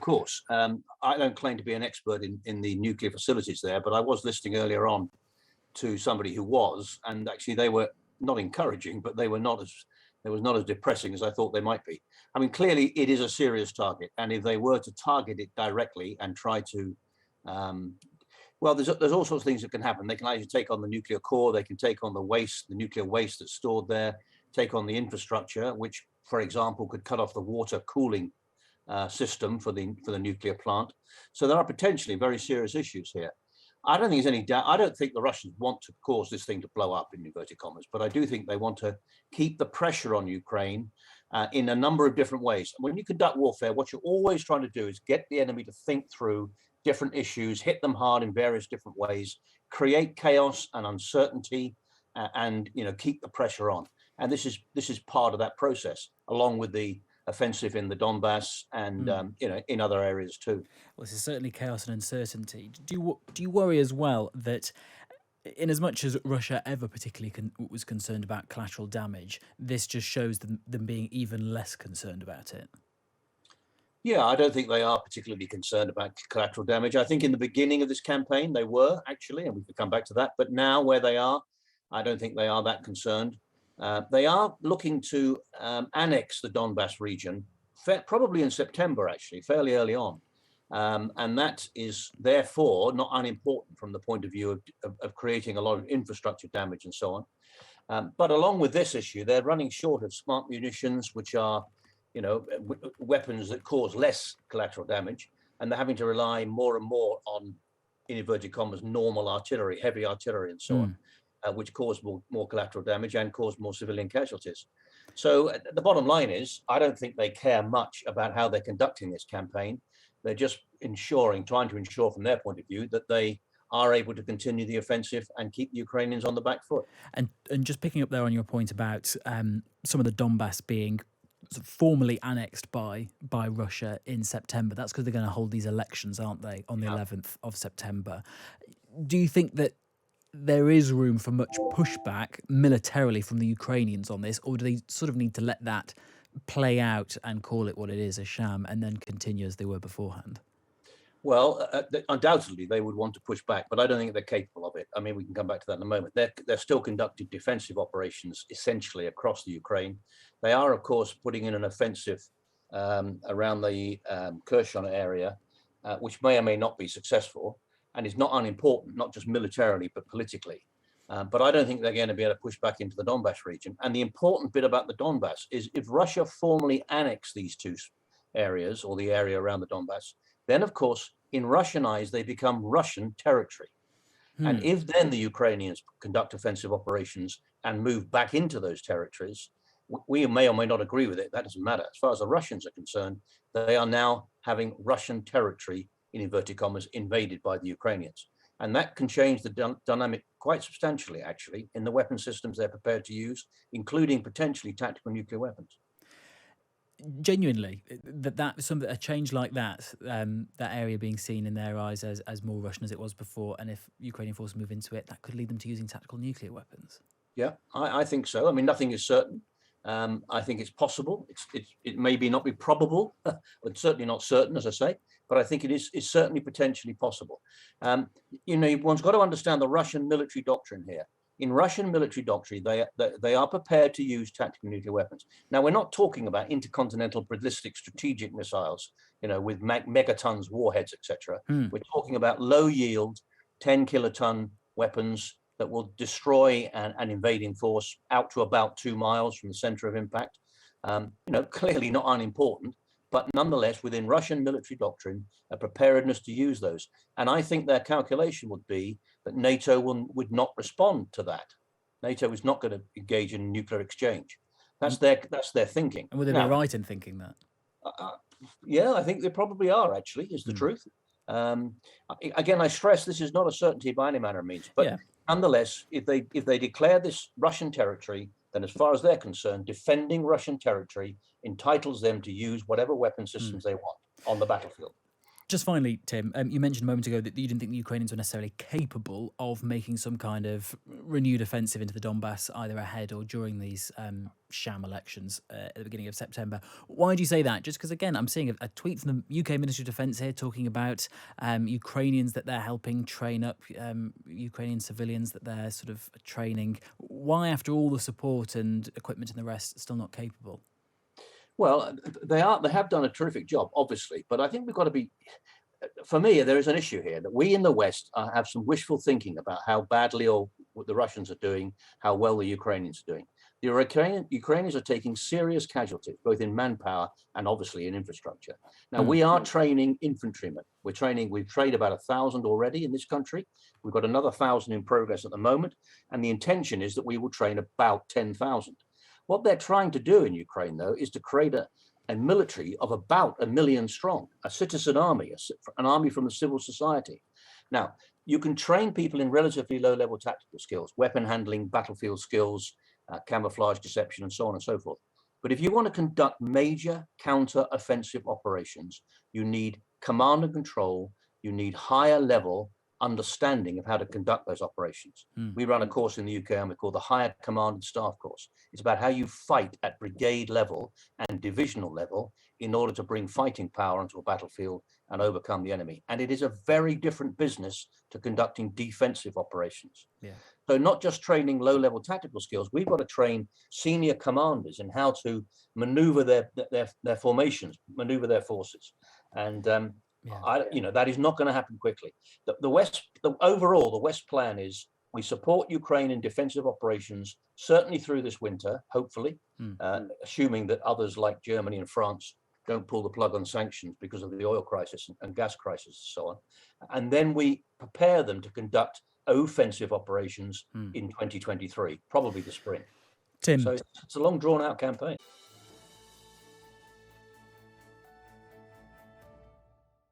course. I don't claim to be an expert in the nuclear facilities there, but I was listening earlier on to somebody who was, and actually they were not encouraging, but they was not as depressing as I thought they might be. I mean, clearly it is a serious target, and if they were to target it directly and try to, well, there's all sorts of things that can happen. They can either take on the nuclear core, they can take on the waste, the nuclear waste that's stored there, take on the infrastructure, which, for example, could cut off the water cooling system for the nuclear plant. So there are potentially very serious issues here. I don't think there's any doubt. I don't think the Russians want to cause this thing to blow up, in inverted commas, but I do think they want to keep the pressure on Ukraine in a number of different ways. When you conduct warfare, what you're always trying to do is get the enemy to think through different issues, hit them hard in various different ways, create chaos and uncertainty, and keep the pressure on. And this is part of that process, along with the offensive in the Donbass and in other areas too. Well, this is certainly chaos and uncertainty. Do you worry as well that, in as much as Russia ever particularly was concerned about collateral damage, this just shows them being even less concerned about it? Yeah, I don't think they are particularly concerned about collateral damage. I think in the beginning of this campaign they were, actually, and we could come back to that. But now where they are, I don't think they are that concerned. They are looking to annex the Donbass region, probably in September, actually, fairly early on. And that is therefore not unimportant from the point of view of creating a lot of infrastructure damage and so on. But along with this issue, they're running short of smart munitions, which are weapons that cause less collateral damage, and they're having to rely more and more on, in inverted commas, normal artillery, heavy artillery and so on, which cause more collateral damage and cause more civilian casualties. So the bottom line is, I don't think they care much about how they're conducting this campaign. They're just trying to ensure from their point of view that they are able to continue the offensive and keep the Ukrainians on the back foot. And just picking up there on your point about some of the Donbass being formally annexed by Russia in September. That's because they're going to hold these elections, aren't they, on the 11th of September. Do you think that there is room for much pushback militarily from the Ukrainians on this, or do they sort of need to let that play out and call it what it is, a sham, and then continue as they were beforehand? Well, undoubtedly they would want to push back, but I don't think they're capable of it. I mean, we can come back to that in a moment. They're still conducting defensive operations essentially across the Ukraine. They are, of course, putting in an offensive around the Kherson area, which may or may not be successful, and is not unimportant, not just militarily, but politically. But I don't think they're going to be able to push back into the Donbass region. And the important bit about the Donbass is if Russia formally annexes these two areas, or the area around the Donbass, then, of course, in Russian eyes, they become Russian territory. And if then the Ukrainians conduct offensive operations and move back into those territories, we may or may not agree with it. That doesn't matter. As far as the Russians are concerned, they are now having Russian territory, in inverted commas, invaded by the Ukrainians. And that can change the dynamic quite substantially, actually, in the weapon systems they're prepared to use, including potentially tactical nuclear weapons. Genuinely, a change like that, that area being seen in their eyes as more Russian as it was before, and if Ukrainian forces move into it, that could lead them to using tactical nuclear weapons. Yeah, I think so. I mean, nothing is certain. I think it's possible. It may not be probable, but certainly not certain, as I say. But I think it's certainly potentially possible. One's got to understand the Russian military doctrine here. In Russian military doctrine, they are prepared to use tactical nuclear weapons. Now, we're not talking about intercontinental ballistic strategic missiles, with megatons, warheads, etc. We're talking about low-yield, 10-kiloton weapons that will destroy an invading force out to about 2 miles from the center of impact. Clearly not unimportant, but nonetheless, within Russian military doctrine, a preparedness to use those. And I think their calculation would be that NATO would not respond to that. NATO is not going to engage in nuclear exchange. That's their thinking. And would they be right in thinking that? Yeah, I think they probably are, actually, is the truth. Again, I stress this is not a certainty by any manner of means, but nonetheless, if they declare this Russian territory, then as far as they're concerned, defending Russian territory entitles them to use whatever weapon systems they want on the battlefield. Just finally, Tim, you mentioned a moment ago that you didn't think the Ukrainians were necessarily capable of making some kind of renewed offensive into the Donbass, either ahead or during these sham elections at the beginning of September. Why do you say that? Just because, again, I'm seeing a tweet from the UK Ministry of Defence here talking about Ukrainians that they're helping train up, Ukrainian civilians that they're sort of training. Why, after all the support and equipment and the rest, still not capable? Well, they have done a terrific job, obviously, but I think we've got to be, for me, there is an issue here that we in the West have some wishful thinking about how badly or what the Russians are doing, how well the Ukrainians are doing. The Ukrainians are taking serious casualties, both in manpower and obviously in infrastructure. Now, we are training infantrymen. We've trained about 1,000 already in this country. We've got another 1,000 in progress at the moment. And the intention is that we will train about 10,000. What they're trying to do in Ukraine, though, is to create a military of about 1 million strong, a citizen army, an army from the civil society. Now, you can train people in relatively low-level tactical skills, weapon handling, battlefield skills, camouflage, deception, and so on and so forth. But if you want to conduct major counter-offensive operations, you need command and control, you need higher level understanding of how to conduct those operations. We run a course in the UK Army called the Higher Command and Staff course. It's about how you fight at brigade level and divisional level in order to bring fighting power onto a battlefield and overcome the enemy. And it is a very different business to conducting defensive operations. Yeah. So not just training low-level tactical skills, we've got to train senior commanders in how to maneuver their formations, maneuver their forces. And that is not going to happen quickly. Overall, the West plan is we support Ukraine in defensive operations, certainly through this winter, hopefully, assuming that others like Germany and France don't pull the plug on sanctions because of the oil crisis and gas crisis and so on. And then we prepare them to conduct offensive operations in 2023, probably the spring. Tim. So it's a long drawn out campaign.